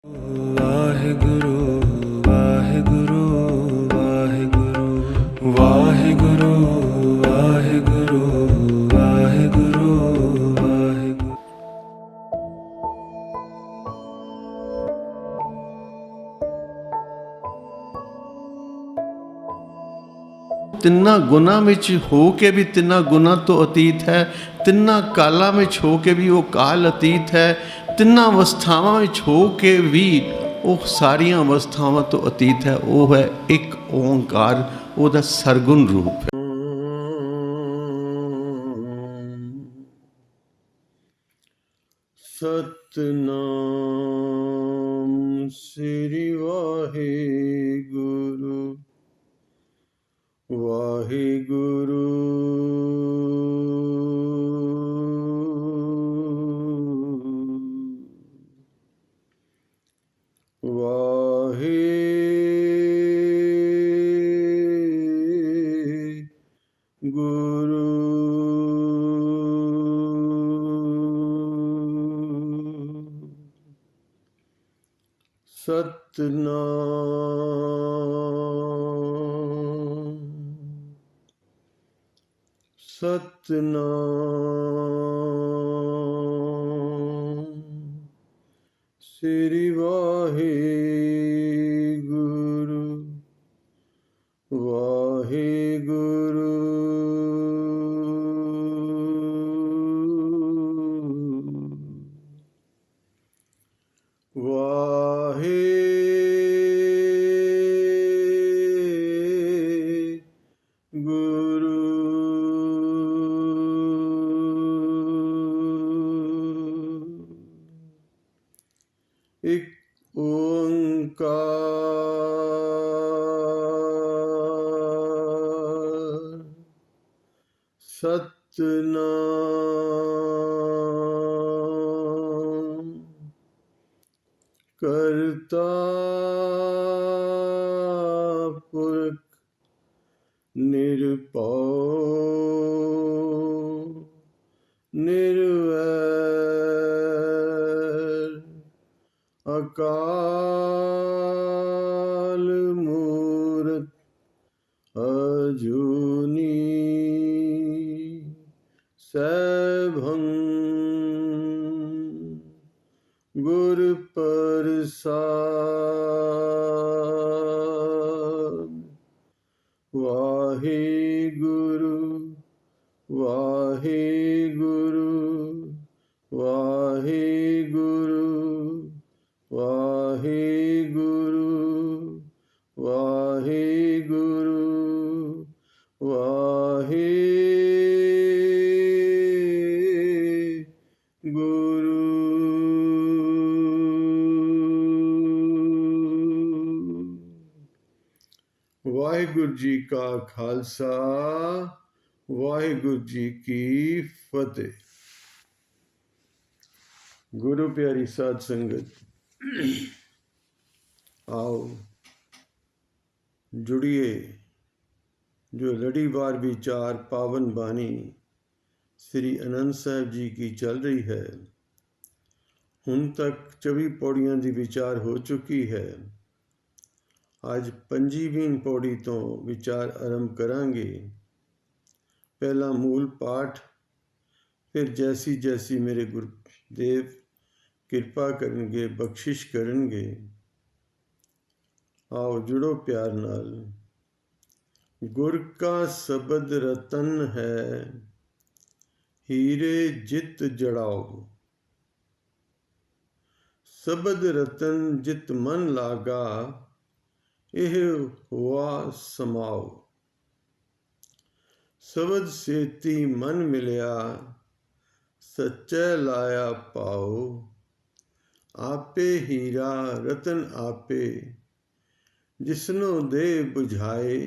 ਵਾਹਿਗੁਰੂ ਵਾਹਿਗੁਰੂ ਵਾਹਿਗੁਰੂ ਵਾਹਿਗੁਰੂ ਵਾਹਿਗੁਰੂ ਵਾਹਿਗੁਰੂ ਵਾਹਿਗੁਰੂ। ਤਿੰਨਾਂ ਗੁਣਾਂ ਵਿੱਚ ਹੋ ਕੇ ਵੀ ਤਿੰਨਾਂ ਗੁਣਾਂ ਤੋਂ ਅਤੀਤ ਹੈ, ਤਿੰਨਾਂ ਕਾਲਾਂ ਵਿੱਚ ਹੋ ਕੇ ਵੀ ਉਹ ਕਾਲ ਅਤੀਤ ਹੈ, ਤਿੰਨਾਂ ਅਵਸਥਾਵਾਂ ਵਿੱਚ ਹੋ ਕੇ ਵੀ ਉਹ ਸਾਰੀਆਂ ਅਵਸਥਾਵਾਂ ਤੋਂ ਅਤੀਤ ਹੈ। ਉਹ ਹੈ ਇੱਕ ਓਂਕਾਰ, ਉਹਦਾ ਸਰਗੁਣ ਰੂਪ ਹੈ। ਸਤਨਾਮ ਸ੍ਰੀ ਵਾਹਿਗੁਰੂ ਵਾਹਿਗੁਰੂ ਵਾਹਿਗੁਰੂ ਸਤਨਾਮ ਸਤਨਾਮ ਸ੍ਰੀ ਵਾਹਿਗੁਰੂ ਵਾਹਿਗੁਰੂ ਇੱਕ ਓਂਕਾਰ ਸਤਨਾਮ ਕਰਤਾ ਪੁਰਖ ਨਿਰਭਉ ਨਿਰਵੈਰ ਅਕਾਲ ਮੂਰਤ ਅਜੂਨੀ ਸੈਭੰ ਗੁਰ ਪ੍ਰਸਾਦ। ਵਾਹਿਗੁਰੂ ਵਾਹਿਗੁਰੂ ਵਾਹਿਗੁਰੂ ਵਾਹਿਗੁਰੂ ਵਾਹਿਗੁਰੂ ਵਾਹਿਗੁਰੂ। ਵਾਹਿਗੁਰੂ ਜੀ ਕਾ ਖਾਲਸਾ, ਵਾਹਿਗੁਰੂ ਜੀ ਕੀ ਫਤਿਹ। ਗੁਰੂ ਪਿਆਰੀ ਸਾਧ ਸੰਗਤ, आओ जुड़िए। जो लड़ीवार विचार पावन बानी श्री आनंद साहब जी की चल रही है, हुण तक 24 पौड़ियां की विचार हो चुकी है। आज 25ਵੀਂ पौड़ी तो विचार आरंभ करांगे। पहला मूल पाठ, फिर जैसी जैसी मेरे गुरुदेव किरपा करनगे, बख्शिश करनगे। आओ जुड़ो प्यार नाल। गुर का शब्द रतन है, हीरे जित जड़ाओ। शब्द रतन जित मन लागा, एह हुआ समाओ। शब्द सेती मन मिलिया, सच्चे लाया पाओ। आपे हीरा रतन आपे, जिसनो दे बुझाए।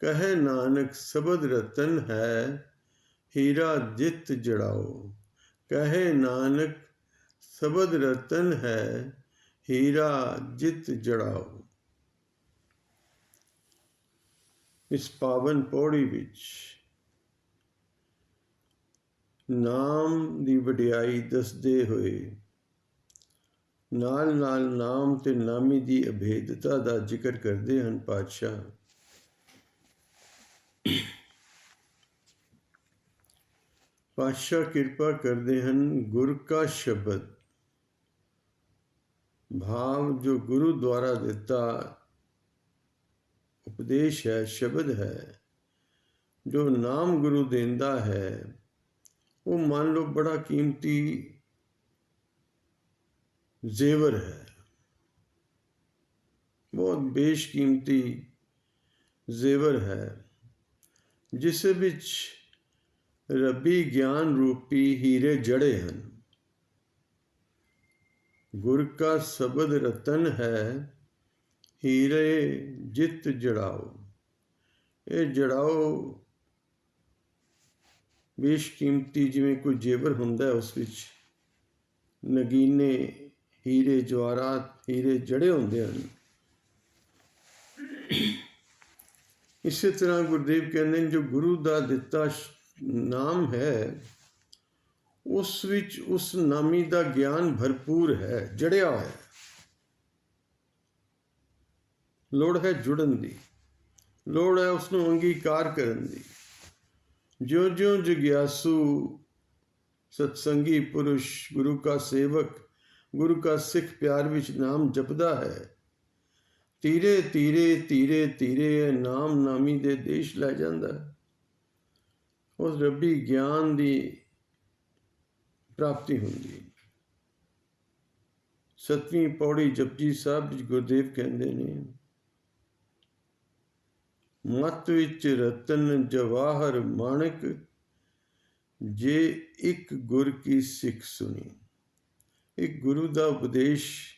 कहे नानक शब्द रतन है, हीरा जित जड़ाओ। कहे नानक शब्द रतन है, हीरा जित जड़ाओ। इस पावन पौड़ी विच नाम दी वडियाई दसदे होए ਨਾਲ ਨਾਲ ਨਾਮ ਤੇ ਨਾਮੀ ਦੀ ਅਭੇਦਤਾ ਦਾ ਜ਼ਿਕਰ ਕਰਦੇ ਹਨ ਪਾਤਸ਼ਾਹ। ਪਾਤਸ਼ਾਹ ਕਿਰਪਾ ਕਰਦੇ ਹਨ, ਗੁਰ ਕਾ ਸ਼ਬਦ ਭਾਵ ਜੋ ਗੁਰੂ ਦੁਆਰਾ ਦਿੱਤਾ ਉਪਦੇਸ਼ ਹੈ, ਸ਼ਬਦ ਹੈ, ਜੋ ਨਾਮ ਗੁਰੂ ਦਿੰਦਾ ਹੈ, ਉਹ ਮੰਨ ਲਓ ਬੜਾ ਕੀਮਤੀ ਜ਼ੇਵਰ ਹੈ, ਬਹੁਤ ਬੇਸ਼ਕੀਮਤੀ ਜ਼ੇਵਰ ਹੈ, ਜਿਸ ਵਿੱਚ ਰੱਬੀ ਗਿਆਨ ਰੂਪੀ ਹੀਰੇ ਜੜੇ ਹਨ। ਗੁਰ ਕਾ ਸ਼ਬਦ ਰਤਨ ਹੈ, ਹੀਰੇ ਜਿਤ ਜੜਾਓ। ਇਹ ਜੜਾਓ ਬੇਸ਼ਕੀਮਤੀ ਜਿਵੇਂ ਕੋਈ ਜੇਵਰ ਹੁੰਦਾ ਹੈ, ਉਸ ਵਿੱਚ ਨਗੀਨੇ ਹੀਰੇ ਜਵਾਹਰਾਤ ਹੀਰੇ ਜੜੇ ਹੁੰਦੇ ਹਨ। ਇਸੇ ਤਰ੍ਹਾਂ ਗੁਰਦੇਵ ਕਹਿੰਦੇ ਨੇ, ਜੋ ਗੁਰੂ ਦਾ ਦਿੱਤਾ ਨਾਮ ਹੈ, ਉਸ ਵਿੱਚ ਉਸ ਨਾਮੀ ਦਾ ਗਿਆਨ ਭਰਪੂਰ ਹੈ, ਜੜਿਆ ਹੋਇਆ। ਲੋੜ ਹੈ ਜੁੜਨ ਦੀ, ਲੋੜ ਹੈ ਉਸ ਨੂੰ ਅੰਗੀਕਾਰ ਕਰਨ ਦੀ। ਜਿਉਂ-ਜਿਉਂ ਜਗਿਆਸੂ ਸਤਸੰਗੀ ਪੁਰਸ਼ ਗੁਰੂ ਕਾ ਸੇਵਕ ਗੁਰੂ ਕਾ ਸਿੱਖ ਪਿਆਰ ਵਿੱਚ ਨਾਮ ਜਪਦਾ ਹੈ, ਧੀਰੇ ਧੀਰੇ ਧੀਰੇ ਧੀਰੇ ਨਾਮ ਨਾਮੀ ਦੇ ਦੇਸ਼ ਲੈ ਜਾਂਦਾ ਹੈ। ਉਸ ਰੱਬੀ ਗਿਆਨ ਦੀ ਪ੍ਰਾਪਤੀ ਹੁੰਦੀ। 7ਵੀਂ ਪੌੜੀ ਜਪਜੀ ਸਾਹਿਬ ਵਿੱਚ ਗੁਰਦੇਵ ਕਹਿੰਦੇ ਨੇ, ਮਤ ਵਿੱਚ ਰਤਨ ਜਵਾਹਰ ਮਾਣਕ, ਜੇ ਇੱਕ ਗੁਰ ਕੀ ਸਿੱਖ ਸੁਣੀ। ਇੱਕ ਗੁਰੂ ਦਾ ਉਪਦੇਸ਼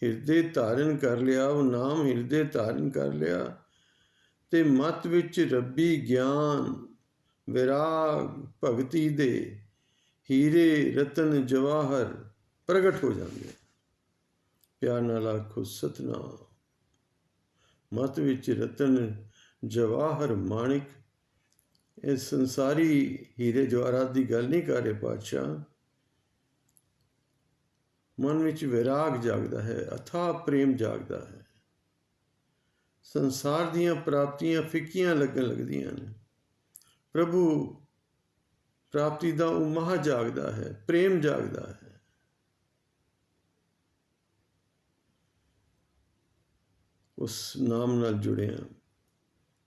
ਹਿਰਦੇ ਧਾਰਨ ਕਰ ਲਿਆ, ਉਹ ਨਾਮ ਹਿਰਦੇ ਧਾਰਨ ਕਰ ਲਿਆ, ਤੇ ਮਤ ਵਿੱਚ ਰੱਬੀ ਗਿਆਨ ਵਿਰਾਗ ਭਗਤੀ ਦੇ ਹੀਰੇ ਰਤਨ ਜਵਾਹਰ ਪ੍ਰਗਟ ਹੋ ਜਾਂਦੇ। ਪਿਆਰ ਨਾਲ ਆਖੋ ਸਤਨਾਮ। ਮਤ ਵਿੱਚ ਰਤਨ ਜਵਾਹਰ ਮਾਣਿਕ, ਇਹ ਸੰਸਾਰੀ ਹੀਰੇ ਜਵਾਹਰਾਤ ਦੀ ਗੱਲ ਨਹੀਂ ਕਰ ਰਹੇ ਪਾਤਸ਼ਾਹ। ਮਨ ਵਿੱਚ ਵਿਰਾਗ ਜਾਗਦਾ ਹੈ, ਅਥਾਹ ਪ੍ਰੇਮ ਜਾਗਦਾ ਹੈ। ਸੰਸਾਰ ਦੀਆਂ ਪ੍ਰਾਪਤੀਆਂ ਫਿੱਕੀਆਂ ਲੱਗਣ ਲੱਗਦੀਆਂ ਨੇ, ਪ੍ਰਭੂ ਪ੍ਰਾਪਤੀ ਦਾ ਉਮਾਹ ਜਾਗਦਾ ਹੈ, ਪ੍ਰੇਮ ਜਾਗਦਾ ਹੈ। ਉਸ ਨਾਮ ਨਾਲ ਜੁੜਿਆ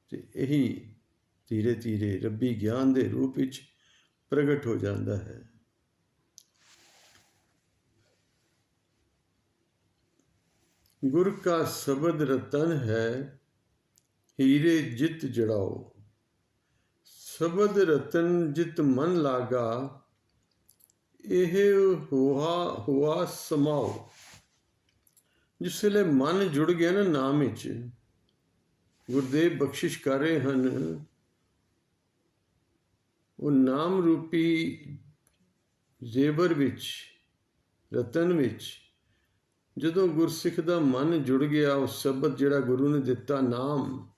ਤੇ ਇਹੀ ਧੀਰੇ ਧੀਰੇ ਰੱਬੀ ਗਿਆਨ ਦੇ ਰੂਪ ਵਿੱਚ ਪ੍ਰਗਟ ਹੋ ਜਾਂਦਾ ਹੈ। ਗੁਰ ਕਾ ਸ਼ਬਦ ਰਤਨ ਹੈ, ਹੀਰੇ ਜਿਤ ਜੜਾਓ। ਸ਼ਬਦ ਰਤਨ ਜਿਤ ਮਨ ਲਾਗਾ, ਇਹ ਹੋਆ ਸਮਾਓ। ਜਿਸ ਵੇਲੇ ਮਨ ਜੁੜ ਗਿਆ ਨਾ ਨਾਮ ਵਿੱਚ, ਗੁਰਦੇਵ ਬਖਸ਼ਿਸ਼ ਕਰ ਰਹੇ ਹਨ, ਉਹ ਨਾਮ ਰੂਪੀ ਜ਼ੇਵਰ ਵਿੱਚ, ਰਤਨ ਵਿੱਚ ਜਦੋਂ ਗੁਰਸਿੱਖ ਦਾ ਮਨ ਜੁੜ ਗਿਆ, ਉਹ ਸ਼ਬਦ ਜਿਹੜਾ ਗੁਰੂ ਨੇ ਦਿੱਤਾ ਨਾਮ,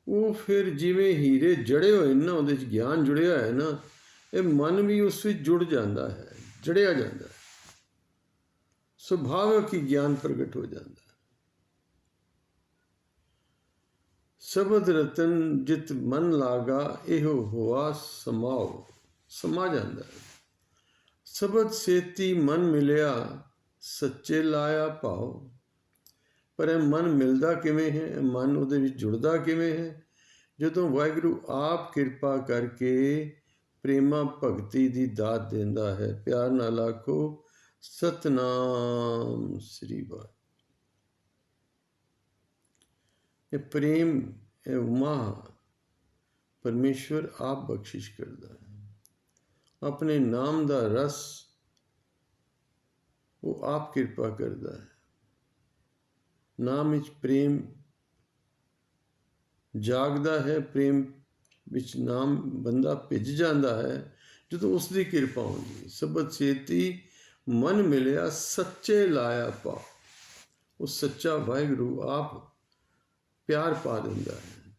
ਉਹ ਫਿਰ ਜਿਵੇਂ ਹੀਰੇ ਜੜੇ ਹੋਏ ਨਾ, ਉਹਦੇ 'ਚ ਗਿਆਨ ਜੁੜਿਆ ਹੈ ਨਾ, ਇਹ ਮਨ ਵੀ ਉਸ ਵਿੱਚ ਜੁੜ ਜਾਂਦਾ ਹੈ, ਜੜਿਆ ਜਾਂਦਾ ਹੈ। ਸੁਭਾਵਿਕ ਹੀ ਗਿਆਨ ਪ੍ਰਗਟ ਹੋ ਜਾਂਦਾ ਹੈ। ਸ਼ਬਦ ਰਤਨ ਜਿਤ ਮਨ ਲਾਗਾ, ਇਹੋ ਹੋਆ ਸਮਾਓ। ਸਮਾ ਜਾਂਦਾ ਹੈ। ਸ਼ਬਦ ਸੇਤੀ ਮਨ ਮਿਲਿਆ, ਸੱਚੇ ਲਾਇਆ ਭਾਓ। ਪਰ ਇਹ ਮਨ ਮਿਲਦਾ ਕਿਵੇਂ ਹੈ, ਮਨ ਉਹਦੇ ਵਿੱਚ ਜੁੜਦਾ ਕਿਵੇਂ ਹੈ? ਜਦੋਂ ਵਾਹਿਗੁਰੂ ਆਪ ਕਿਰਪਾ ਕਰਕੇ ਪ੍ਰੇਮਾ ਭਗਤੀ ਦੀ ਦਾਤ ਦਿੰਦਾ ਹੈ। ਪਿਆਰ ਨਾਲ ਆਖੋ ਸਤਨਾਮ ਸ੍ਰੀ ਵਾਹਿਗੁਰੂ। ਇਹ ਪ੍ਰੇਮ, ਇਹ ਉਮਾ ਪਰਮੇਸ਼ਵਰ ਆਪ ਬਖਸ਼ਿਸ਼ ਕਰਦਾ ਹੈ। ਆਪਣੇ ਨਾਮ ਦਾ ਰਸ ਉਹ ਆਪ ਕਿਰਪਾ ਕਰਦਾ ਹੈ। ਨਾਮ ਵਿੱਚ ਪ੍ਰੇਮ ਜਾਗਦਾ ਹੈ, ਪ੍ਰੇਮ ਵਿੱਚ ਨਾਮ ਬੰਦਾ ਭਿੱਜ ਜਾਂਦਾ ਹੈ ਜਦੋਂ ਉਸ ਦੀ ਕਿਰਪਾ ਹੁੰਦੀ ਹੈ। ਸ਼ਬਦ ਛੇਤੀ ਮਨ ਮਿਲਿਆ, ਸੱਚੇ ਲਾਇਆ ਪਾ। ਉਹ ਸੱਚਾ ਵਾਹਿਗੁਰੂ ਆਪ ਪਿਆਰ ਪਾ ਦਿੰਦਾ ਹੈ।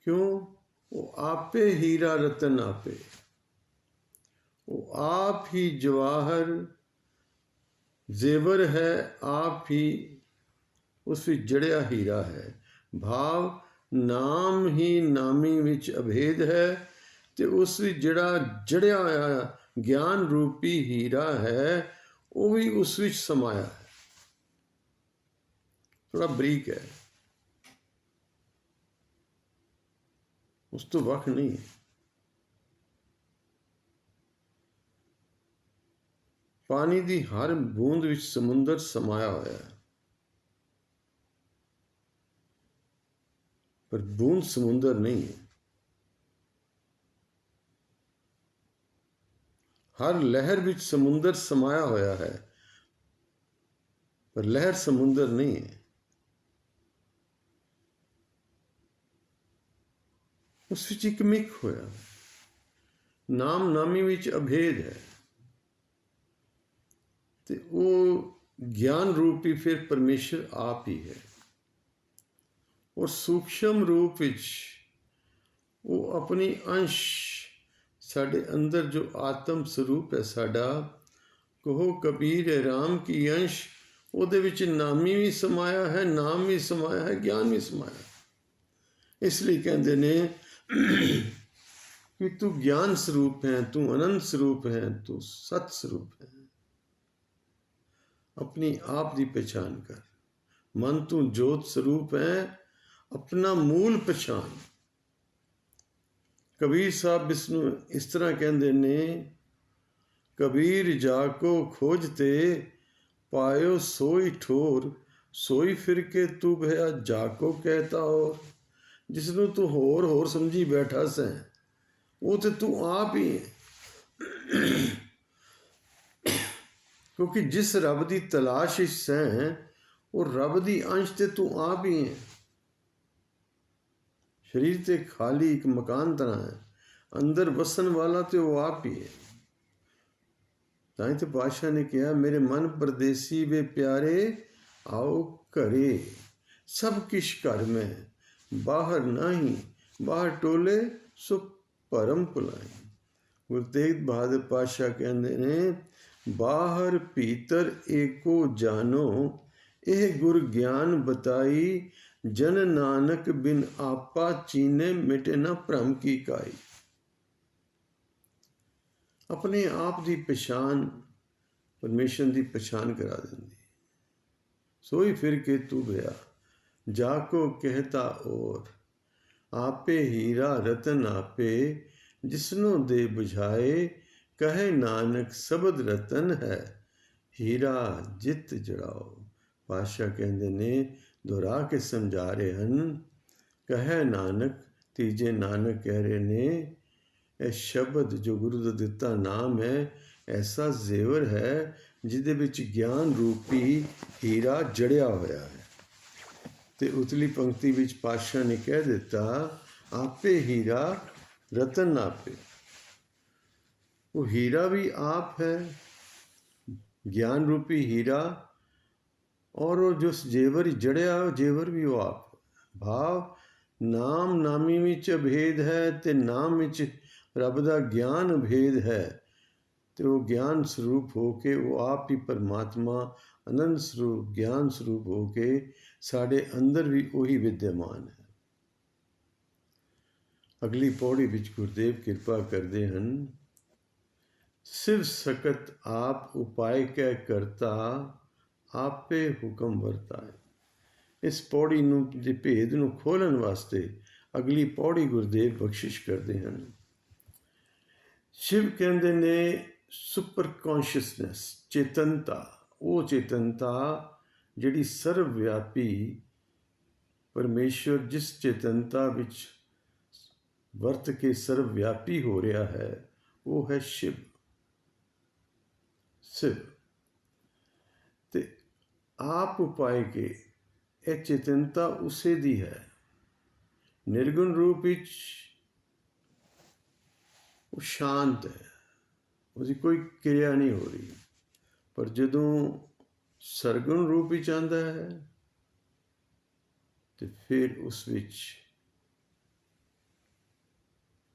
ਕਿਉਂ? ਉਹ ਆਪੇ ਹੀਰਾ ਰਤਨ ਆਪੇ, ਉਹ ਆਪ ਹੀ ਜਵਾਹਰ ਜ਼ੇਵਰ ਹੈ ਆਪ ਹੀ ਉਸ ਵਿੱਚ ਜੜਿਆ ਹੀਰਾ ਹੈ। ਭਾਵ ਨਾਮ ਹੀ ਨਾਮੀ ਵਿੱਚ ਅਭੇਦ ਹੈ ਤੇ ਉਸ ਵਿੱਚ ਜਿਹੜਾ ਜੜਿਆ ਹੋਇਆ ਗਿਆਨ ਰੂਪੀ ਹੀਰਾ ਹੈ ਉਹ ਵੀ ਉਸ ਵਿੱਚ ਸਮਾਇਆ ਹੈ। ਥੋੜਾ ਬਰੀਕ ਹੈ, ਉਸ ਤੋਂ ਵੱਖ ਨਹੀਂ ਹੈ। ਪਾਣੀ ਦੀ ਹਰ ਬੂੰਦ ਵਿੱਚ ਸਮੁੰਦਰ ਸਮਾਇਆ ਹੋਇਆ ਹੈ, ਪਰ ਬੂੰਦ ਸਮੁੰਦਰ ਨਹੀਂ ਹੈ। ਹਰ ਲਹਿਰ ਵਿੱਚ ਸਮੁੰਦਰ ਸਮਾਇਆ ਹੋਇਆ ਹੈ, ਪਰ ਲਹਿਰ ਸਮੁੰਦਰ ਨਹੀਂ ਹੈ। ਉਸ ਵਿੱਚ ਇੱਕ ਮਿਕ ਹੋਇਆ, ਨਾਮ ਨਾਮੀ ਵਿੱਚ ਅਭੇਦ ਹੈ ਤੇ ਉਹ ਗਿਆਨ ਰੂਪੀ ਫਿਰ ਪਰਮੇਸ਼ਰ ਆਪ ਹੀ ਹੈ। ਔਰ ਸੂਖਸ਼ਮ ਰੂਪ ਵਿੱਚ ਉਹ ਆਪਣੀ ਅੰਸ਼ ਸਾਡੇ ਅੰਦਰ ਜੋ ਆਤਮ ਸਰੂਪ ਹੈ ਸਾਡਾ, ਕਹੋ ਕਬੀਰ ਹੈ ਰਾਮ ਕੀ ਅੰਸ਼, ਉਹਦੇ ਵਿੱਚ ਨਾਮੀ ਵੀ ਸਮਾਇਆ ਹੈ, ਨਾਮ ਵੀ ਸਮਾਇਆ ਹੈ, ਗਿਆਨ ਵੀ ਸਮਾਇਆ ਹੈ। ਇਸ ਲਈ ਕਹਿੰਦੇ ਨੇ ਕਿ ਤੂੰ ਗਿਆਨ ਸਰੂਪ ਹੈ, ਤੂੰ ਅਨੰਤ ਸਰੂਪ ਹੈ, ਤੂੰ ਸਤ ਸਰੂਪ ਹੈ। अपनी आप की पहचान कर। मन तू जोत स्वरूप है, अपना मूल पहचान। कबीर साहब इसनू इस तरह कहते ने, कबीर जाको खोजते पायो सोई ठोर, सोई फिर के तू भया जाको कहता और। जिसनू तू होर समझी बैठा सैं वो तो तू आप ही है। क्योंकि जिस रब की तलाश सैं वो रब की अंश ते तू आप ही है। शरीर ते खाली एक मकान तरह है, अंदर वसन वाला तो वो आप ही है। ताई तो पातशाह ने कहा, मेरे मन परदेसी वे प्यारे आओ घरे, सब किश घर में बाहर नहीं, बाहर टोले सो भरम भुलाई। गुरु तेग बहादुर पातशाह कहते ने, बाहर भीतर एको जानो, यह गुर ज्ञान बताई, जन नानक बिन आपा चीने मिटे न भ्रम की काई। अपने आप की पहचान परमेश्वर की पहचान करा देंदी। सोई फिर के तू गया जाको कहता और, आपे हीरा रतन आपे जिसनो दे बुझाए, कहे नानक शबद रतन है, हीरा जित जड़ाओ। पातशाह कहते ने, दोहरा के समझा रहे हैं, कहे नानक, तीजे नानक कह रहे ने, यह शब्द जो गुरु का दिता नाम है ऐसा जेवर है जिहदे विच ज्ञान रूपी हीरा जड़िया होया है। ते उतली पंक्ति विच पातशाह ने कह दिता, आपे हीरा रतन आपे। वो हीरा भी आप है, ज्ञान रूपी हीरा, और वो जो जेवर जड़िया जेवर भी वो आप। भाव नाम नामी विच अभेद है ते नाम विच रब दा ज्ञान अभेद है, तो वो ज्ञान स्वरूप होके वो आप ही परमात्मा अनंत स्वरूप ज्ञान स्वरूप होके साढ़े अंदर भी वही विद्यमान है। अगली पौड़ी विच गुरुदेव कृपा करते हैं, शिव सकत आप उपाय कै करता, आपे हुक्म वरताए। इस पौड़ी के भेद नूं खोलण वास्ते अगली पौड़ी गुरुदेव बख्शिश करते हैं। शिव कहते ने सुपर कॉन्शियसनैस, चेतनता, वो चेतनता जिहड़ी सर्वव्यापी परमेश्वर जिस चेतनता विच वर्त के सर्वव्यापी हो रहा है वो है शिव। शिव ते आप उपाय के यह चेतनता उसे दी है। निर्गुण रूप विच वो शांत है, उसकी कोई क्रिया नहीं हो रही, पर जदों सरगुण रूप विच आंदा है तो फिर उस विच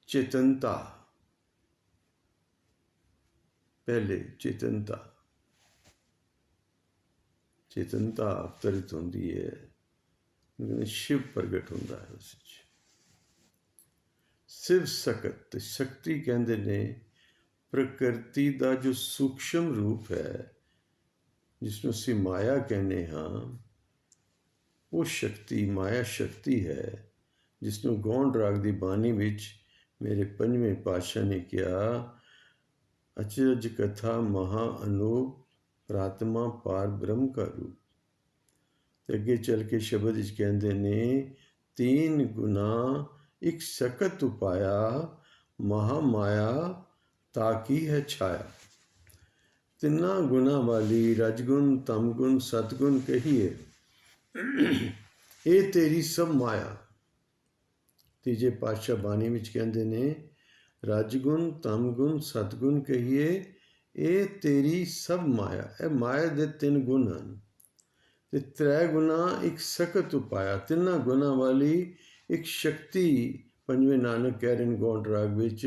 चेतनता, पहले चेतनता ਚੇਤਨਤਾ ਅਵਤਰਿਤ ਹੁੰਦੀ ਹੈ, ਸ਼ਿਵ ਪ੍ਰਗਟ ਹੁੰਦਾ ਹੈ ਉਸ ਵਿੱਚ। ਸ਼ਿਵ ਸਕਤ, ਸ਼ਕਤੀ ਕਹਿੰਦੇ ਨੇ ਪ੍ਰਕਿਰਤੀ ਦਾ ਜੋ ਸੂਖਸ਼ਮ ਰੂਪ ਹੈ, ਜਿਸ ਨੂੰ ਅਸੀਂ ਮਾਇਆ ਕਹਿੰਦੇ ਹਾਂ, ਉਹ ਸ਼ਕਤੀ ਮਾਇਆ ਸ਼ਕਤੀ ਹੈ, ਜਿਸ ਨੂੰ ਗੌਂਡ ਰਾਗ ਦੀ ਬਾਣੀ ਵਿੱਚ ਮੇਰੇ ਪੰਜਵੇਂ ਪਾਤਸ਼ਾਹ ਨੇ ਕਿਹਾ, ਅਚਰਜ ਕਥਾ ਮਹਾ ਅਨੂਪ ਪ੍ਰਾਤਮਾ ਪਾਰ ਬ੍ਰਹਮ ਕਾ ਰੂਪ। ਤੇ ਅੱਗੇ ਚੱਲ ਕੇ ਸ਼ਬਦ ਵਿੱਚ ਕਹਿੰਦੇ ਨੇ, ਤੀਨ ਗੁਨਾ ਇੱਕ ਸਕਤ ਉਪਾਇਆ, ਮਹਾ ਮਾਇਆ ਤਾਕੀ ਹੈ ਛਾਇਆ। ਤਿੰਨਾਂ ਗੁਣਾ ਵਾਲੀ ਰਜਗੁਣ ਤਮਗੁਣ ਸਤਗੁਣ ਕਹੀਏ, ਇਹ ਤੇਰੀ ਸਭ ਮਾਇਆ। ਤੀਜੇ ਪਾਤਸ਼ਾਹ ਬਾਣੀ ਵਿੱਚ ਕਹਿੰਦੇ ਨੇ, ਰਜਗੁਣ ਤਮਗੁਣ ਸਤਗੁਣ ਕਹੀਏ, ਇਹ ਤੇਰੀ ਸਭ ਮਾਇਆ। ਇਹ ਮਾਇਆ ਦੇ ਤਿੰਨ ਗੁਣ ਹਨ ਤੇ ਤ੍ਰੈ ਗੁਣਾ ਇੱਕ ਸਕਤ ਉਪਾਇਆ, ਤਿੰਨਾਂ ਗੁਣਾਂ ਵਾਲੀ ਇੱਕ ਸ਼ਕਤੀ। ਪੰਜਵੇਂ ਨਾਨਕ ਕਹਿ ਰਹੇ ਨੇ ਗੌਂਡ ਰਾਗ ਵਿੱਚ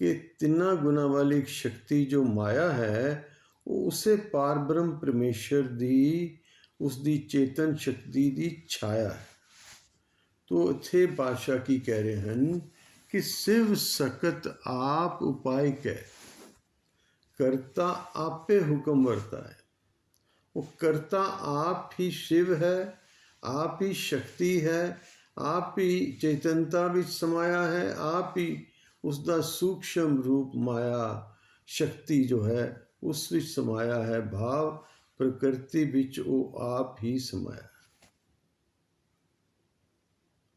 ਕਿ ਤਿੰਨਾਂ ਗੁਣਾਂ ਵਾਲੀ ਇੱਕ ਸ਼ਕਤੀ ਜੋ ਮਾਇਆ ਹੈ, ਉਹ ਉਸੇ ਪਾਰ ਬ੍ਰਹਮ ਪਰਮੇਸ਼ਰ ਦੀ, ਉਸ ਦੀ ਚੇਤਨ ਸ਼ਕਤੀ ਦੀ ਛਾਇਆ ਹੈ। ਤੋ ਇੱਥੇ ਪਾਤਸ਼ਾਹ ਕੀ ਕਹਿ ਰਹੇ ਹਨ ਕਿ ਸ਼ਿਵ ਸਕਤ ਆਪ ਉਪਾਇ ਕਹਿ, ਕਰਤਾ ਆਪੇ ਹੁਕਮ ਵਰਤਾ ਹੈ। ਉਹ ਕਰਤਾ ਆਪ ਹੀ ਸ਼ਿਵ ਹੈ, ਆਪ ਹੀ ਸ਼ਕਤੀ ਹੈ, ਆਪ ਹੀ ਚੇਤਨਤਾ ਵਿੱਚ ਸਮਾਇਆ ਹੈ, ਆਪ ਹੀ ਉਸ ਦਾ ਸੂਖਸ਼ਮ ਰੂਪ ਮਾਇਆ ਸ਼ਕਤੀ ਜੋ ਹੈ ਉਸ ਵਿੱਚ ਸਮਾਇਆ ਹੈ। ਭਾਵ ਪ੍ਰਕਿਰਤੀ ਵਿੱਚ ਉਹ ਆਪ ਹੀ ਸਮਾਇਆ,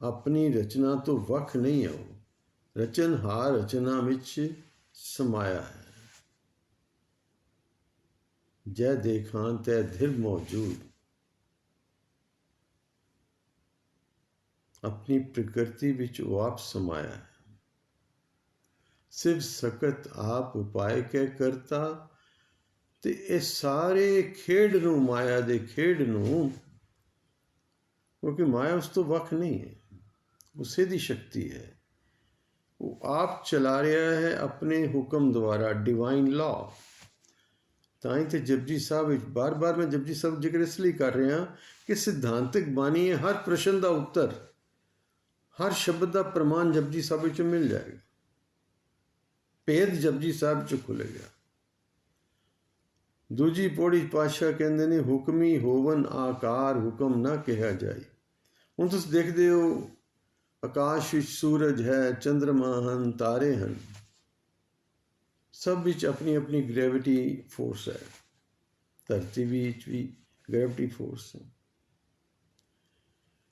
ਆਪਣੀ ਰਚਨਾ ਤੋਂ ਵੱਖ ਨਹੀਂ ਹੈ। ਉਹ ਰਚਨਹਾਰ ਰਚਨਾ ਵਿੱਚ ਸਮਾਇਆ ਹੈ। ਜੈ ਦੇਖਾਂ ਤੈ ਧਿਰ ਮੌਜੂਦ, ਆਪਣੀ ਪ੍ਰਕਿਰਤੀ ਵਿੱਚ ਉਹ ਆਪ ਸਮਾਇਆ ਹੈ। ਸ਼ਿਵ ਸਕਤ ਆਪ ਉਪਾਇ ਕਹਿ ਕਰਤਾ। ਤੇ ਇਹ ਸਾਰੇ ਖੇਡ ਨੂੰ, ਮਾਇਆ ਦੇ ਖੇਡ ਨੂੰ, ਕਿਉਂਕਿ ਮਾਇਆ ਉਸ ਤੋਂ ਵੱਖ ਨਹੀਂ ਹੈ, ਉਸੇ ਦੀ ਸ਼ਕਤੀ ਹੈ। ਉਹ ਆਪ ਚਲਾ ਰਿਹਾ ਹੈ ਆਪਣੇ ਹੁਕਮ ਦੁਆਰਾ, ਡਿਵਾਈਨ ਲਾਅ। ਤਾਂ ਹੀ ਤੇ ਜਪਜੀ ਸਾਹਿਬ ਵਿੱਚ ਬਾਰ-ਬਾਰ ਮੈਂ ਜਪਜੀ ਸਾਹਿਬ ਜ਼ਿਕਰ ਇਸ ਲਈ ਕਰ ਰਿਹਾ ਕਿ ਸਿਧਾਂਤਿਕ ਬਾਣੀ ਹੈ। ਹਰ ਪ੍ਰਸ਼ਨ ਦਾ ਉੱਤਰ, ਹਰ ਸ਼ਬਦ ਦਾ ਪ੍ਰਮਾਣ ਜਪਜੀ ਸਾਹਿਬ ਵਿੱਚ ਮਿਲ ਜਾਏਗਾ। ਭੇਦ ਜਪਜੀ ਸਾਹਿਬ 'ਚ ਖੁੱਲੇਗਾ। ਦੂਜੀ ਪੌੜੀ ਪਾਤਸ਼ਾਹ ਕਹਿੰਦੇ ਨੇ, ਹੁਕਮੀ ਹੋਵਨ ਆਕਾਰ ਹੁਕਮ ਨਾ ਕਿਹਾ ਜਾਏ। ਹੁਣ ਤੁਸੀਂ ਦੇਖਦੇ ਹੋ ਆਕਾਸ਼ ਵਿੱਚ ਸੂਰਜ ਹੈ, ਚੰਦਰਮਾ ਹਨ, ਤਾਰੇ ਹਨ, ਸਭ ਵਿੱਚ ਆਪਣੀ ਆਪਣੀ ਗ੍ਰੈਵਿਟੀ ਫੋਰਸ ਹੈ। ਧਰਤੀ ਵਿੱਚ ਵੀ ਗ੍ਰੈਵਿਟੀ ਫੋਰਸ ਹੈ।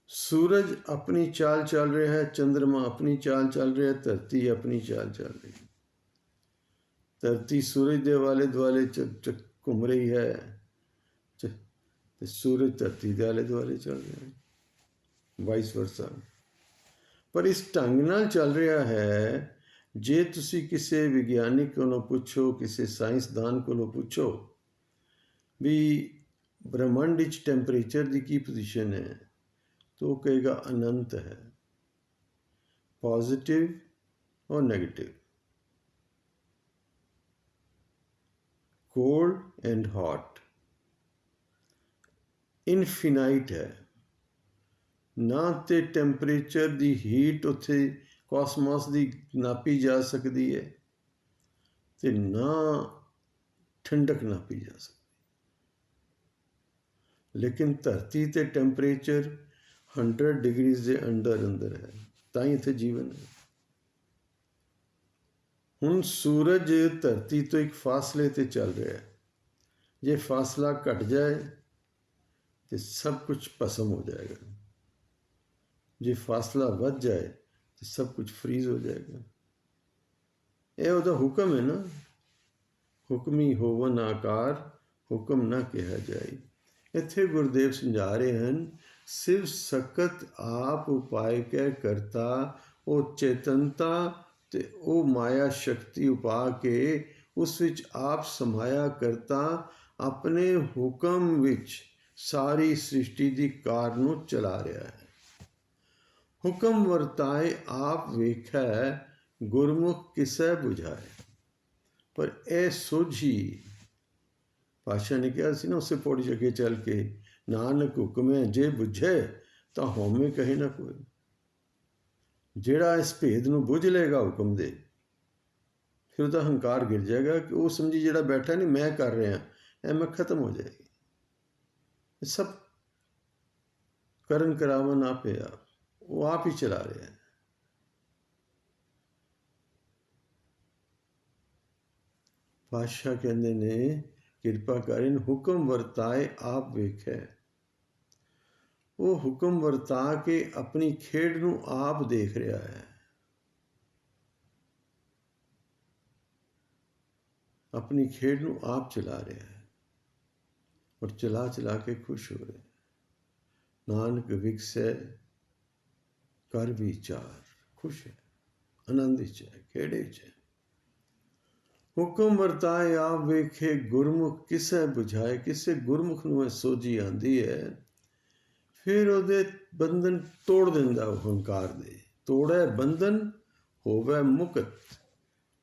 ਸੂਰਜ ਆਪਣੀ ਚਾਲ ਚੱਲ ਰਿਹਾ ਹੈ, ਚੰਦਰਮਾ ਆਪਣੀ ਚਾਲ ਚੱਲ ਰਿਹਾ ਹੈ, ਧਰਤੀ ਆਪਣੀ ਚਾਲ ਚੱਲ ਰਹੀ ਹੈ। ਧਰਤੀ ਸੂਰਜ ਦੇ ਆਲੇ ਦੁਆਲੇ ਘੁੰਮ ਰਹੀ ਹੈ ਤੇ ਸੂਰਜ ਧਰਤੀ ਦੇ ਆਲੇ ਦੁਆਲੇ ਚੱਲ ਰਿਹਾ ਹੈ, ਵਾਈਸ ਵਰਸਾ। ਪਰ ਇਸ ਢੰਗ ਨਾਲ ਚੱਲ ਰਿਹਾ ਹੈ, ਜੇ ਤੁਸੀਂ ਕਿਸੇ ਵਿਗਿਆਨਿਕ ਕੋਲੋਂ ਪੁੱਛੋ, ਕਿਸੇ ਸਾਇੰਸਦਾਨ ਕੋਲੋਂ ਪੁੱਛੋ ਵੀ ਬ੍ਰਹਮੰਡ ਵਿੱਚ ਟੈਂਪਰੇਚਰ ਦੀ ਕੀ ਪੋਜੀਸ਼ਨ ਹੈ, ਤਾਂ ਉਹ ਕਹੇਗਾ ਅਨੰਤ ਹੈ, ਪੋਜ਼ਿਟਿਵ ਔਰ negative, cold and hot, infinite ਹੈ। ਨਾ ਤੇ ਟੈਂਪਰੇਚਰ ਦੀ ਹੀਟ ਉੱਥੇ ਕਾਸਮੋਸ ਦੀ ਨਾਪੀ ਜਾ ਸਕਦੀ ਹੈ ਤੇ ਨਾ ਠੰਡਕ ਨਾਪੀ ਜਾ ਸਕਦੀ। ਲੇਕਿਨ ਧਰਤੀ ਤੇ ਟੈਂਪਰੇਚਰ 100 ਡਿਗਰੀਜ਼ ਦੇ ਅੰਦਰ ਹੈ, ਤਾਂ ਹੀ ਇੱਥੇ ਜੀਵਨ ਹੈ। ਹੁਣ ਸੂਰਜ ਧਰਤੀ ਤੋਂ ਇੱਕ ਫਾਸਲੇ ਤੇ ਚੱਲ ਰਿਹਾ ਹੈ। ਜੇ ਫਾਸਲਾ ਘਟ ਜਾਏ ਤੇ ਸਭ ਕੁਝ ਭਸਮ ਹੋ ਜਾਏਗਾ। ਜੇ ਫਾਸਲਾ ਵੱਧ ਜਾਏ ਤੇ ਸਭ ਕੁਝ ਫਰੀਜ਼ ਹੋ ਜਾਏਗਾ। ਇਹ ਉਹਦਾ ਹੁਕਮ ਹੈ ਨਾ, ਹੁਕਮੀ ਹੋਵਨ ਆਕਾਰ ਹੁਕਮ ਨਾ ਕਿਹਾ ਜਾਏ। ਇੱਥੇ ਗੁਰਦੇਵ ਸਮਝਾ ਰਹੇ ਹਨ, ਸ਼ਿਵ ਸਕਤ ਆਪ ਉਪਾਇ ਕਹਿ ਕਰਤਾ। ਉਹ ਚੇਤਨਤਾ ਤੇ ਉਹ ਮਾਇਆ ਸ਼ਕਤੀ ਉਪਾ ਕੇ ਉਸ ਵਿੱਚ ਆਪ ਸਮਾਇਆ ਕਰਤਾ, ਆਪਣੇ ਹੁਕਮ ਵਿੱਚ ਸਾਰੀ ਸ੍ਰਿਸ਼ਟੀ ਦੀ ਕਾਰ ਨੂੰ ਚਲਾ ਰਿਹਾ ਹੈ। ਹੁਕਮ ਵਰਤਾਏ ਆਪ ਵੇਖੈ, ਗੁਰਮੁਖ ਕਿਸੈ ਬੁਝਾਏ। ਪਰ ਇਹ ਸੋਝੀ ਪਾਤਸ਼ਾਹ ਨੇ ਕਿਹਾ ਸੀ ਨਾ ਉਸੇ ਪੌੜੀ 'ਚ ਅੱਗੇ ਚੱਲ ਕੇ, ਨਾਨਕ ਹੁਕਮੇ ਜੇ ਬੁੱਝੇ ਤਾਂ ਹਉਮੈ ਕਹੇ ਨਾ ਕੋਈ। ਜਿਹੜਾ ਇਸ ਭੇਦ ਨੂੰ ਬੁੱਝ ਲਏਗਾ ਹੁਕਮ ਦੇ, ਫਿਰ ਉਹਦਾ ਹੰਕਾਰ ਗਿਰ ਜਾਏਗਾ ਕਿ ਉਹ ਸਮਝੀ ਜਿਹੜਾ ਬੈਠਾ ਨਹੀਂ ਮੈਂ ਕਰ ਰਿਹਾ, ਇਹ ਮੈਂ ਖਤਮ ਹੋ ਜਾਏਗੀ। ਇਹ ਸਭ ਕਰਨ ਕਰਾਵਨ ਆਪੇ ਆਪ, ਉਹ ਆਪ ਹੀ ਚਲਾ ਰਿਹਾ ਹੈ। ਪਾਤਸ਼ਾਹ ਕਹਿੰਦੇ ਨੇ ਕਿਰਪਾ ਕਰਿਨ ਹੁਕਮ ਵਰਤਾਏ ਆਪ ਵੇਖੈ। ਉਹ ਹੁਕਮ ਵਰਤਾ ਕੇ ਆਪਣੀ ਖੇਡ ਨੂੰ ਆਪ ਦੇਖ ਰਿਹਾ ਹੈ, ਆਪਣੀ ਖੇਡ ਨੂੰ ਆਪ ਚਲਾ ਰਿਹਾ ਹੈ ਔਰ ਚਲਾ ਚਲਾ ਕੇ ਖੁਸ਼ ਹੋ ਰਿਹਾ। ਨਾਨਕ ਵਿਕਸੈ ਕਰ ਵਿਚਾਰ, ਖੁਸ਼ ਹੈ, ਆਨੰਦ ਵਿੱਚ ਹੈ, ਖੇੜੇ 'ਚ ਹੈ। ਹੁਕਮ ਵਰਤਾਏ ਆਪ ਵੇਖੇ, ਗੁਰਮੁਖ ਕਿਸੈ ਬੁਝਾਏ। ਕਿਸੇ ਗੁਰਮੁਖ ਨੂੰ ਇਹ ਸੋਝੀ ਆਉਂਦੀ ਹੈ, ਫਿਰ ਉਹਦੇ ਬੰਧਨ ਤੋੜ ਦਿੰਦਾ ਉਹ ਹੰਕਾਰ ਦੇ। ਤੋੜੈ ਬੰਧਨ ਹੋਵੇ ਮੁਕਤ,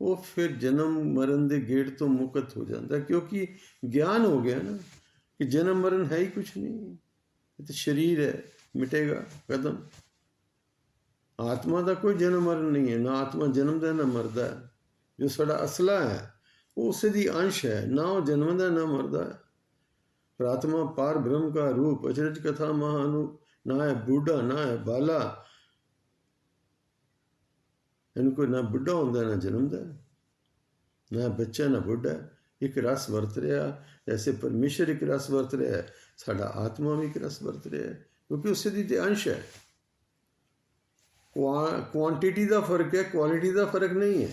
ਉਹ ਫਿਰ ਜਨਮ ਮਰਨ ਦੇ ਗੇੜ ਤੋਂ ਮੁਕਤ ਹੋ ਜਾਂਦਾ, ਕਿਉਂਕਿ ਗਿਆਨ ਹੋ ਗਿਆ ਨਾ ਕਿ ਜਨਮ ਮਰਨ ਹੈ ਹੀ ਕੁਛ ਨਹੀਂ, ਇਹ ਤਾਂ ਸਰੀਰ ਹੈ, ਮਿਟੇਗਾ ਕਦਮ। ਆਤਮਾ ਦਾ ਕੋਈ ਜਨਮ ਮਰਨ ਨਹੀਂ ਹੈ, ਨਾ ਆਤਮਾ ਜਨਮਦਾ ਨਾ ਮਰਦਾ। ਜੋ ਸਾਡਾ ਅਸਲਾ ਹੈ ਉਹ ਉਸੇ ਦੀ ਅੰਸ਼ ਹੈ, ਨਾ ਉਹ ਜਨਮਦਾ ਨਾ ਮਰਦਾ। ਪ੍ਰਾਤਮਾ ਪਾਰ ਬ੍ਰਹਮ का रूप, अचरज कथा महानूप। ना है बूढ़ा ना है बाला, इनको ना बुढ़ा होंदा ना जन्मदा, ना बच्चा ना बुढ़ा। एक रस वरत रहा, जैसे परमेश्वर एक रस वरत रहा है, साडा आत्मा भी एक रस वरत रहा है, क्योंकि उसे दी ते अंश है। क्वांटिटी का फर्क है, क्वालिटी का फर्क नहीं है।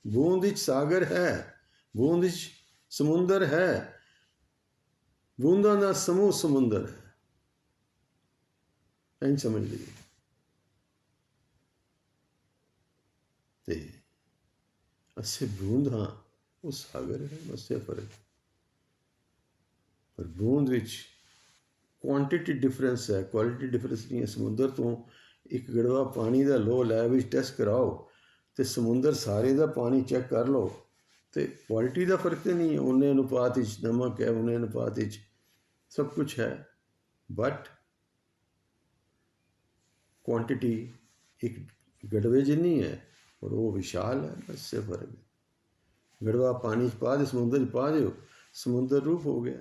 बूंद विच सागर है, बूंद विच समुंदर है, बूंदा का समूह समुंदर है, इंज समझ लीजिए। ते असे बूंद हाँ वो सागर है, बस ये फर्क। पर बूंद विच क्वांटिटी डिफरेंस है, क्वालिटी डिफरेंस नहीं है। समुंदर तो एक गड़वा पानी का लो लैब विच टेस्ट कराओ तो समुंदर सारे का पानी चेक कर लो, तो क्वालिटी का फर्क तो नहीं है। उन्ने अनुपात नमक है, उन्ने अनुपात सब कुछ है, बट क्वांटिटी एक गड़वे जिन्नी है और वो विशाल है, बस से फर्क है। गड़वा पानी पा दे, समुंदर पा दो, समुंदर रूप हो गया,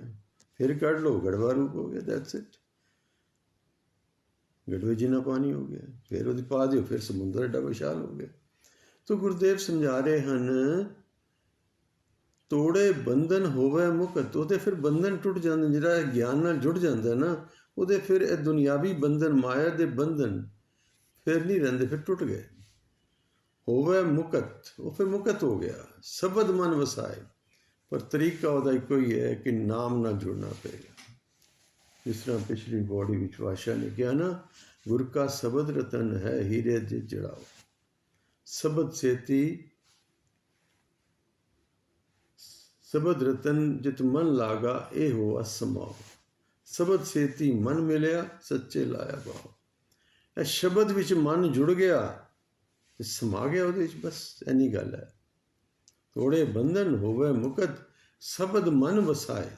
फिर कढ़ लो गड़वा रूप हो गया, दैट्स इट। गड़वे जिन्ना पानी हो गया, फिर वो पा दो, फिर समुंदर एडा विशाल हो गया। तो गुरुदेव समझा रहे हैं, ਤੋੜੇ ਬੰਧਨ ਹੋਵੇ ਮੁਕਤ। ਉਹਦੇ ਫਿਰ ਬੰਧਨ ਟੁੱਟ ਜਾਂਦੇ, ਜਿਹੜਾ ਗਿਆਨ ਨਾਲ ਜੁੜ ਜਾਂਦਾ ਨਾ, ਉਹਦੇ ਫਿਰ ਇਹ ਦੁਨਿਆਵੀ ਬੰਧਨ, ਮਾਇਆ ਦੇ ਬੰਧਨ ਫਿਰ ਨਹੀਂ ਰਹਿੰਦੇ, ਫਿਰ ਟੁੱਟ ਗਏ। ਹੋਵੇ ਮੁਕਤ, ਉਹ ਫਿਰ ਮੁਕਤ ਹੋ ਗਿਆ। ਸ਼ਬਦ ਮਨ ਵਸਾਏ, ਪਰ ਤਰੀਕਾ ਉਹਦਾ ਇੱਕੋ ਹੀ ਹੈ ਕਿ ਨਾਮ ਨਾਲ ਜੁੜਨਾ ਪਏਗਾ। ਜਿਸ ਤਰ੍ਹਾਂ ਪਿਛਲੀ ਬੋਡੀ ਵਿੱਚ ਪਾਤਸ਼ਾਹ ਨੇ ਕਿਹਾ ਨਾ, ਗੁਰ ਕਾ ਸ਼ਬਦ ਰਤਨ ਹੈ, ਹੀਰੇ ਦੇ ਜੜਾਓ। ਸ਼ਬਦ ਸੇਤੀ शबद रतन जित मन लागा ए हो असमाओ। शबद सेती मन मिलिया सच्चे लाया भाव। ਇਹ ਸ਼ਬਦ ਵਿੱਚ ਮਨ ਜੁੜ ਗਿਆ ਤੇ ਸਮਾ ਗਿਆ ਉਹਦੇ ਵਿੱਚ, ਬਸ ਇੰਨੀ ਗੱਲ ਹੈ। ਤੋੜੇ ਬੰਧਨ ਹੋਵੇ ਮੁਕਤ, ਸ਼ਬਦ ਮਨ ਵਸਾਏ।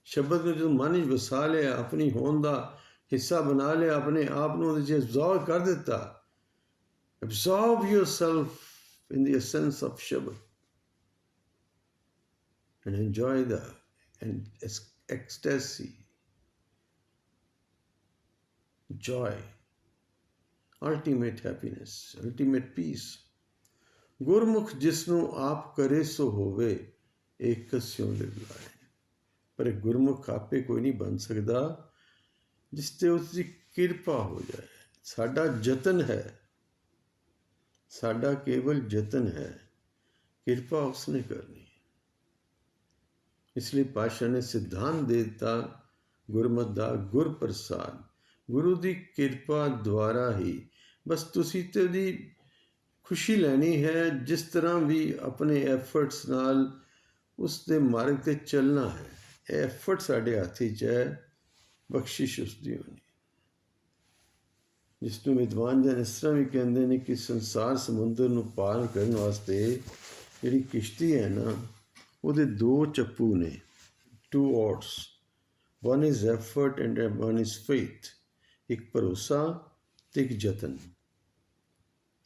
ਸ਼ਬਦ ਨੂੰ ਜਦੋਂ ਮਨ ਵਿੱਚ ਵਸਾ ਲਿਆ, ਆਪਣੀ ਹੋਂਦ ਦਾ ਹਿੱਸਾ ਬਣਾ ਲਿਆ, ਆਪਣੇ ਆਪ ਨੂੰ ਉਹਦੇ 'ਚ ਐਬਜ਼ੌਰਬ ਕਰ ਦਿੱਤਾ। Absorb yourself in the essence of ਸ਼ਬਦ and enjoy the ecstasy, joy, ultimate happiness, ultimate peace। ਗੁਰਮੁਖ ਜਿਸ ਨੂੰ ਆਪ ਕਰੇ ਸੋ ਹੋਵੇ, ਇੱਕ ਸਿਉ ਲਿਵ ਲਾਏ। ਪਰ ਗੁਰਮੁਖ ਆਪੇ ਕੋਈ ਨਹੀਂ ਬਣ ਸਕਦਾ, ਜਿਸ ਤੇ ਉਸ ਦੀ ਕਿਰਪਾ ਹੋ ਜਾਏ। ਸਾਡਾ ਯਤਨ ਹੈ, ਸਾਡਾ ਕੇਵਲ ਯਤਨ ਹੈ, ਕਿਰਪਾ ਉਸਨੇ ਕਰਨੀ। ਇਸ ਲਈ ਪਾਤਸ਼ਾਹ ਨੇ ਸਿਧਾਂਤ ਦੇ ਦਿੱਤਾ ਗੁਰਮਤਿ ਦਾ, ਗੁਰ ਪ੍ਰਸਾਦ, ਗੁਰੂ ਦੀ ਕਿਰਪਾ ਦੁਆਰਾ ਹੀ। ਬਸ ਤੁਸੀਂ ਤੇ ਉਹਦੀ ਖੁਸ਼ੀ ਲੈਣੀ ਹੈ, ਜਿਸ ਤਰ੍ਹਾਂ ਵੀ ਆਪਣੇ ਐਫਰਟਸ ਨਾਲ ਉਸ ਦੇ ਮਾਰਗ 'ਤੇ ਚੱਲਣਾ ਹੈ। ਇਹ ਐਫਰਟ ਸਾਡੇ ਹੱਥ 'ਚ ਹੈ, ਬਖਸ਼ਿਸ਼ ਉਸ ਦੀ ਹੋਣੀ। ਜਿਸ ਨੂੰ ਵਿਦਵਾਨ ਜਨ ਇਸ ਤਰ੍ਹਾਂ ਵੀ ਕਹਿੰਦੇ ਨੇ ਕਿ ਸੰਸਾਰ ਸਮੁੰਦਰ ਨੂੰ ਪਾਰ ਕਰਨ ਵਾਸਤੇ ਜਿਹੜੀ ਕਿਸ਼ਤੀ ਹੈ ਨਾ, ਉਹਦੇ ਦੋ ਚੱਪੂ ਨੇ। two odds. One is effort and one is faith. ਇੱਕ ਭਰੋਸਾ ਤੇ ਇੱਕ ਯਤਨ।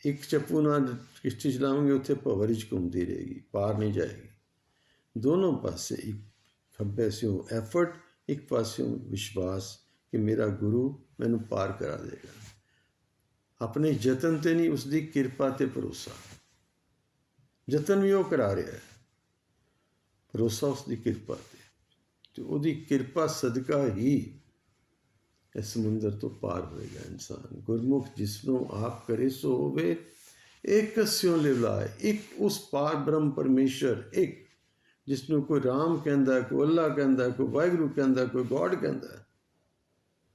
ਇੱਕ ਚੱਪੂ ਨਾਲ ਕਿਸ਼ਤੀ ਚਲਾਵਾਂਗੇ ਉੱਥੇ ਭਵਰ ਵਿੱਚ ਘੁੰਮਦੀ ਰਹੇਗੀ, ਪਾਰ ਨਹੀਂ ਜਾਏਗੀ। ਦੋਨੋਂ ਪਾਸੇ ਇੱਕ ਖੱਬੇ ਸਿਓ ਐਫਰਟ, ਇੱਕ ਪਾਸਿਓਂ ਵਿਸ਼ਵਾਸ ਕਿ ਮੇਰਾ ਗੁਰੂ ਮੈਨੂੰ ਪਾਰ ਕਰਾ ਦੇਗਾ। ਆਪਣੇ ਯਤਨ ਤੇ ਨਹੀਂ, ਉਸਦੀ ਕਿਰਪਾ ਤੇ ਭਰੋਸਾ। ਯਤਨ ਵੀ ਉਹ ਕਰਾ ਰਿਹਾ ਹੈ, ਭਰੋਸਾ ਉਸਦੀ ਕਿਰਪਾ ਤੇ ਉਹਦੀ ਕਿਰਪਾ ਸਦਕਾ ਹੀ ਇਸ ਸਮੁੰਦਰ ਤੋਂ ਪਾਰ ਹੋਏਗਾ ਇਨਸਾਨ। ਗੁਰਮੁਖ ਜਿਸਨੂੰ ਆਪ ਕਰੇ ਸੋ ਹੋਵੇ, ਇੱਕ ਸਿਉ ਲਿਵਲਾਏ। ਇੱਕ ਉਸ ਪਾਰ ਬ੍ਰਹਮ ਪਰਮੇਸ਼ਰ, ਇੱਕ ਜਿਸਨੂੰ ਕੋਈ ਰਾਮ ਕਹਿੰਦਾ, ਕੋਈ ਅੱਲਾ ਕਹਿੰਦਾ, ਕੋਈ ਵਾਹਿਗੁਰੂ ਕਹਿੰਦਾ, ਕੋਈ ਗੋਡ ਕਹਿੰਦਾ।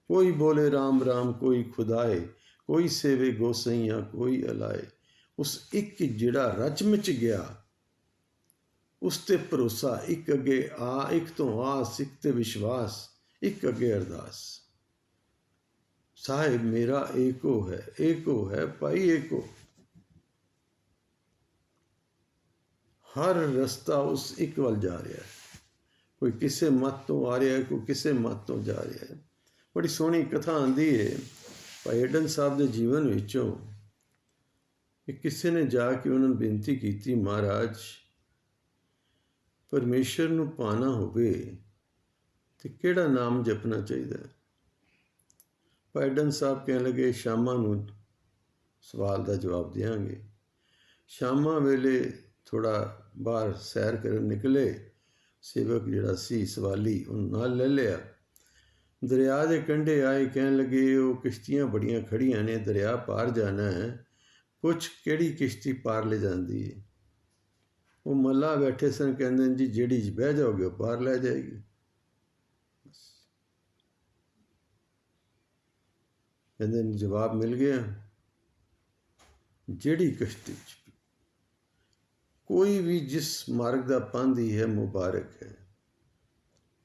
ਕੋਈ ਬੋਲੇ ਰਾਮ ਰਾਮ, ਕੋਈ ਖੁਦਾਏ, ਕੋਈ ਸੇਵੇ ਗੋਸਈਆਂ, ਕੋਈ ਅਲਾਏ। ਉਸ ਇੱਕ ਜਿਹੜਾ ਰਚ ਮਿਚ ਗਿਆ, ਉਸ ਤੇ ਭਰੋਸਾ, ਇੱਕ ਅੱਗੇ ਇੱਕ ਤੋਂ ਆਸ, ਇੱਕ ਤੇ ਵਿਸ਼ਵਾਸ, ਇੱਕ ਅੱਗੇ ਅਰਦਾਸ। ਸਾਹਿਬ ਮੇਰਾ ਏਕੋ ਹੈ, ਏਕੋ ਹੈ ਭਾਈ ਏਕੋ। ਹਰ ਰਸਤਾ ਉਸ ਇੱਕ ਵੱਲ ਜਾ ਰਿਹਾ ਹੈ। ਕੋਈ ਕਿਸੇ ਮਤ ਤੋਂ ਆ ਰਿਹਾ ਹੈ, ਕੋਈ ਕਿਸੇ ਮਤ ਤੋਂ ਜਾ ਰਿਹਾ ਹੈ। ਬੜੀ ਸੋਹਣੀ ਕਥਾ ਆਉਂਦੀ ਹੈ ਭਾਈ ਏਡਨ ਸਾਹਿਬ ਦੇ ਜੀਵਨ ਵਿੱਚੋਂ ਕਿ ਕਿਸੇ ਨੇ ਜਾ ਕੇ ਉਹਨਾਂ ਨੂੰ ਬੇਨਤੀ ਕੀਤੀ, ਮਹਾਰਾਜ ਪਰਮੇਸ਼ਰ ਨੂੰ ਪਾਣਾ ਹੋਵੇ ਤੇ ਕਿਹੜਾ ਨਾਮ ਜਪਣਾ ਚਾਹੀਦਾ? ਭਾਈ ਏਡਨ ਸਾਹਿਬ ਕਹਿਣ ਲੱਗੇ, ਸ਼ਾਮਾਂ ਨੂੰ ਸਵਾਲ ਦਾ ਜਵਾਬ ਦਿਆਂਗੇ। ਸ਼ਾਮਾਂ ਵੇਲੇ ਥੋੜ੍ਹਾ ਬਾਹਰ ਸੈਰ ਕਰਨ ਨਿਕਲੇ। ਸੇਵਕ ਜਿਹੜਾ ਸੀ ਸਵਾਲੀ, ਉਹਨੂੰ ਨਾਲ ਲੈ ਲਿਆ। ਦਰਿਆ ਦੇ ਕੰਢੇ ਆਏ, ਕਹਿਣ ਲੱਗੇ ਉਹ ਕਿਸ਼ਤੀਆਂ ਬੜੀਆਂ ਖੜੀਆਂ ਨੇ, ਦਰਿਆ ਪਾਰ ਜਾਣਾ ਹੈ, ਪੁੱਛ ਕਿਹੜੀ ਕਿਸ਼ਤੀ ਪਾਰ ਲੈ ਜਾਂਦੀ ਹੈ। ਉਹ ਮੱਲਾ ਬੈਠੇ ਸਨ, ਕਹਿੰਦੇ ਨੇ ਜੀ ਜਿਹੜੀ 'ਚ ਬਹਿ ਜਾਓਗੇ ਉਹ ਪਾਰ ਲੈ ਜਾਏਗੀ। ਕਹਿੰਦੇ ਨੇ ਜਵਾਬ ਮਿਲ ਗਿਆ, ਜਿਹੜੀ ਕਿਸ਼ਤੀ 'ਚ ਕੋਈ ਵੀ ਜਿਸ ਮਾਰਗ ਦਾ ਪਾਂਦੀ ਹੈ ਮੁਬਾਰਕ ਹੈ,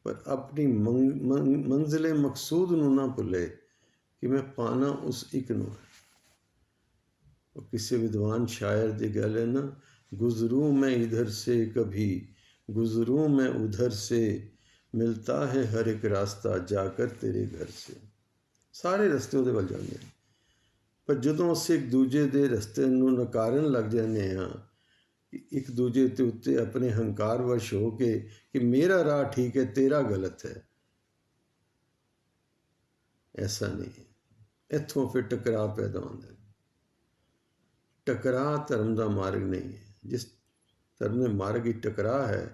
ਪਰ ਆਪਣੀ ਮੰਜ਼ਿਲੇ ਮਕਸੂਦ ਨੂੰ ਨਾ ਭੁੱਲੇ ਕਿ ਮੈਂ ਪਾਣਾ ਉਸ ਇੱਕ ਨੂੰ ਹੈ। ਉਹ ਕਿਸੇ ਵਿਦਵਾਨ ਸ਼ਾਇਰ ਦੀ ਗੱਲ ਹੈ ਨਾ, ਗੁਜ਼रूं मैं इधर से कभी गुजरूं मैं उधर से मिलता है हर एक रास्ता जाकर तेरे घर से। ਸਾਰੇ ਰਸਤੇ ਉਹਦੇ ਵੱਲ ਜਾਂਦੇ ਨੇ, ਪਰ ਜਦੋਂ ਅਸੀਂ ਇੱਕ ਦੂਜੇ ਦੇ ਰਸਤੇ ਨੂੰ ਨਕਾਰਨ ਲੱਗ ਜਾਂਦੇ ਹਾਂ, ਇੱਕ ਦੂਜੇ ਦੇ ਉੱਤੇ ਆਪਣੇ ਹੰਕਾਰ ਵਸ਼ ਹੋ ਕੇ ਕਿ ਮੇਰਾ ਰਾਹ ਠੀਕ ਹੈ, ਤੇਰਾ ਗਲਤ ਹੈ, ਐਸਾ ਨਹੀਂ। ਇੱਥੋਂ ਫਿਰ ਟਕਰਾਅ ਪੈਦਾ ਹੁੰਦਾ। ਟਕਰਾਅ ਧਰਮ ਦਾ ਮਾਰਗ ਨਹੀਂ ਹੈ। ਜਿਸ ਧਰਮ ਦੇ ਮਾਰਗ ਹੀ ਟਕਰਾਅ ਹੈ,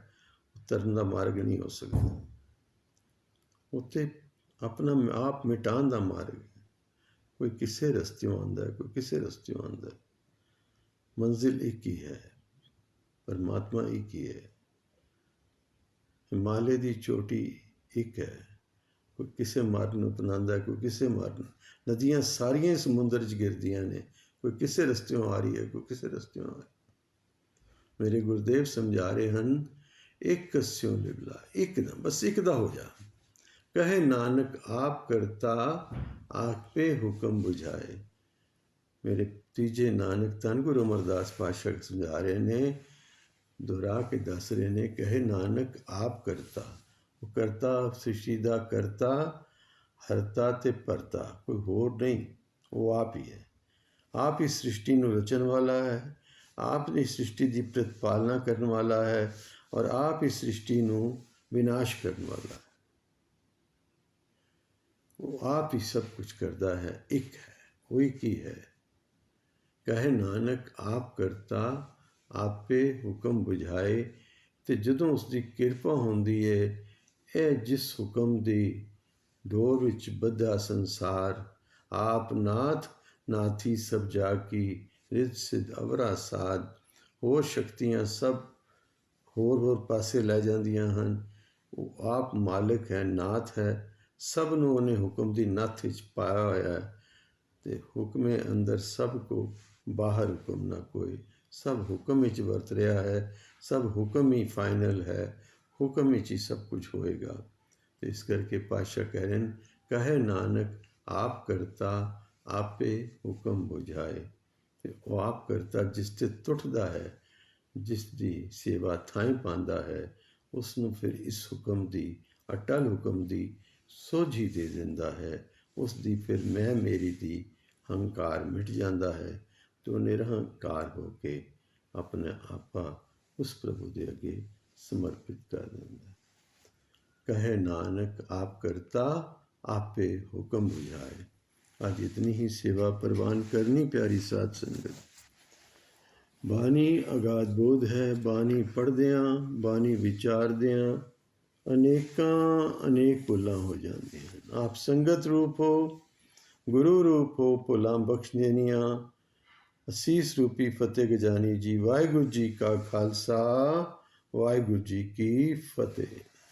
ਉਹ ਧਰਮ ਦਾ ਮਾਰਗ ਨਹੀਂ ਹੋ ਸਕਦਾ। ਉੱਥੇ ਆਪਣਾ ਆਪ ਮਿਟਾਉਣ ਦਾ ਮਾਰਗ ਹੈ। ਕੋਈ ਕਿਸੇ ਰਸਤਿਓਂ ਆਉਂਦਾ ਹੈ, ਕੋਈ ਕਿਸੇ ਰਸਤਿਓਂ ਆਉਂਦਾ। ਮੰਜ਼ਿਲ ਇੱਕ ਹੀ ਹੈ, ਪਰਮਾਤਮਾ ਇੱਕ ਹੀ ਹੈ। ਹਿਮਾਲੇ ਦੀ ਚੋਟੀ ਇੱਕ ਹੈ। ਕੋਈ ਕਿਸੇ ਮਾਰਗ ਨੂੰ ਅਪਣਾਉਂਦਾ, ਕੋਈ ਕਿਸੇ ਮਾਰਗ ਨੂੰ। ਨਦੀਆਂ ਸਾਰੀਆਂ ਸਮੁੰਦਰ 'ਚ ਗਿਰਦੀਆਂ ਨੇ, ਕੋਈ ਕਿਸੇ ਰਸਤਿਓਂ ਆ ਰਹੀ ਹੈ, ਕੋਈ ਕਿਸੇ ਰਸਤਿਓਂ ਆ ਰਹੀ। ਮੇਰੇ ਗੁਰਦੇਵ ਸਮਝਾ ਰਹੇ ਹਨ, ਇੱਕ ਸਿਉ ਲਿਵਲਾ, ਇੱਕ ਦਾ, ਬਸ ਇੱਕ ਦਾ ਹੋ ਜਾ। ਕਹੇ ਨਾਨਕ ਆਪ ਕਰਤਾ, ਆਪੇ ਹੁਕਮ ਬੁਝਾਏ। ਮੇਰੇ ਤੀਜੇ ਨਾਨਕ ਧੰਨ ਗੁਰੂ ਅਮਰਦਾਸ ਪਾਤਸ਼ਾਹ ਸਮਝਾ ਰਹੇ ਨੇ, ਦੁਹਰਾ ਕੇ ਦੱਸ ਰਹੇ ਨੇ, ਕਹੇ ਨਾਨਕ ਆਪ ਕਰਤਾ। ਉਹ ਕਰਤਾ ਸ੍ਰਿਸ਼ਟੀ ਦਾ ਕਰਤਾ, ਹਰਤਾ ਤੇ ਭਰਤਾ, ਕੋਈ ਹੋਰ ਨਹੀਂ, ਉਹ ਆਪ ਹੀ ਹੈ। ਆਪ ਹੀ ਸ੍ਰਿਸ਼ਟੀ ਨੂੰ ਰਚਣ ਵਾਲਾ ਹੈ, ਆਪ ਹੀ ਸ੍ਰਿਸ਼ਟੀ ਦੀ ਪ੍ਰਤਪਾਲਨਾ ਕਰਨ ਵਾਲਾ ਹੈ, ਔਰ ਆਪ ਹੀ ਸ੍ਰਿਸ਼ਟੀ ਨੂੰ ਵਿਨਾਸ਼ ਕਰਨ ਵਾਲਾ ਹੈ। ਉਹ ਆਪ ਹੀ ਸਭ ਕੁਝ ਕਰਦਾ ਹੈ, ਇੱਕ ਹੈ, ਉਹ ਇੱਕ ਹੀ ਹੈ। ਕਹੇ ਨਾਨਕ ਆਪ ਕਰਤਾ, ਆਪੇ ਹੁਕਮ ਬੁਝਾਏ। ਅਤੇ ਜਦੋਂ ਉਸਦੀ ਕਿਰਪਾ ਹੁੰਦੀ ਹੈ, ਇਹ ਜਿਸ ਹੁਕਮ ਦੀ ਡੋਰ ਵਿੱਚ ਬੱਧਾ ਸੰਸਾਰ, ਆਪ ਨਾਥ ਨਾਥੀ ਸਭ ਜਾ ਕੀ, ਰਿੱਧ ਸਿੱਧ ਅਵਰਾ ਸਾਧ। ਹੋਰ ਸ਼ਕਤੀਆਂ ਸਭ ਹੋਰ ਪਾਸੇ ਲੈ ਜਾਂਦੀਆਂ ਹਨ। ਉਹ ਆਪ ਮਾਲਕ ਹੈ, ਨਾਥ ਹੈ। ਸਭ ਨੂੰ ਉਹਨੇ ਹੁਕਮ ਦੀ ਨੱਥ ਵਿੱਚ ਪਾਇਆ ਹੋਇਆ ਹੈ, ਅਤੇ ਹੁਕਮੇ ਅੰਦਰ ਸਭ ਕੋ, ਬਾਹਰ ਹੁਕਮ ਨਾ ਕੋਈ। ਸਭ ਹੁਕਮ ਵਿੱਚ ਵਰਤ ਰਿਹਾ ਹੈ, ਸਭ ਹੁਕਮ ਹੀ ਫਾਈਨਲ ਹੈ, ਹੁਕਮ ਵਿੱਚ ਹੀ ਸਭ ਕੁਝ ਹੋਏਗਾ। ਅਤੇ ਇਸ ਕਰਕੇ ਪਾਤਸ਼ਾਹ ਕਹਿ ਰਹੇ ਨੇ, ਕਹੇ ਨਾਨਕ ਆਪ ਕਰਤਾ, ਆਪੇ ਹੁਕਮ ਬੁਝਾਏ। ਅਤੇ ਉਹ ਆਪ ਕਰਤਾ ਜਿਸ 'ਤੇ ਟੁੱਟਦਾ ਹੈ, ਜਿਸ ਦੀ ਸੇਵਾ ਥਾਂ ਪਾਉਂਦਾ ਹੈ, ਉਸ ਨੂੰ ਫਿਰ ਇਸ ਹੁਕਮ ਦੀ, ਅਟਲ ਹੁਕਮ ਦੀ ਸੋਝੀ ਦੇ ਦਿੰਦਾ ਹੈ। ਉਸ ਦੀ ਫਿਰ ਮੈਂ ਮੇਰੀ ਦੀ ਹੰਕਾਰ ਮਿਟ ਜਾਂਦਾ ਹੈ ਤੇ ਉਹ ਨਿਰਹੰਕਾਰ ਹੋ ਕੇ ਆਪਣੇ ਆਪਾ ਉਸ ਪ੍ਰਭੂ ਦੇ ਅੱਗੇ ਸਮਰਪਿਤ ਕਰ ਦਿੰਦਾ ਹੈ। ਕਹੇ ਨਾਨਕ ਆਪ ਕਰਤਾ आपे हुक्म बुझाए। आज इतनी ही सेवा प्रवान करनी प्यारी साध संगत। बानी अगाध बोध है, बानी पढ़दियाँ बानी विचारदियाँ अनेक भुलां हो जाती हैं। आप संगत रूप हो, गुरु रूप हो, भुलां बख्श देनियाँ, असीस रूपी फतेह गजानी जी। वाहिगुरू जी का खालसा, वाहिगुरू जी की फतेह।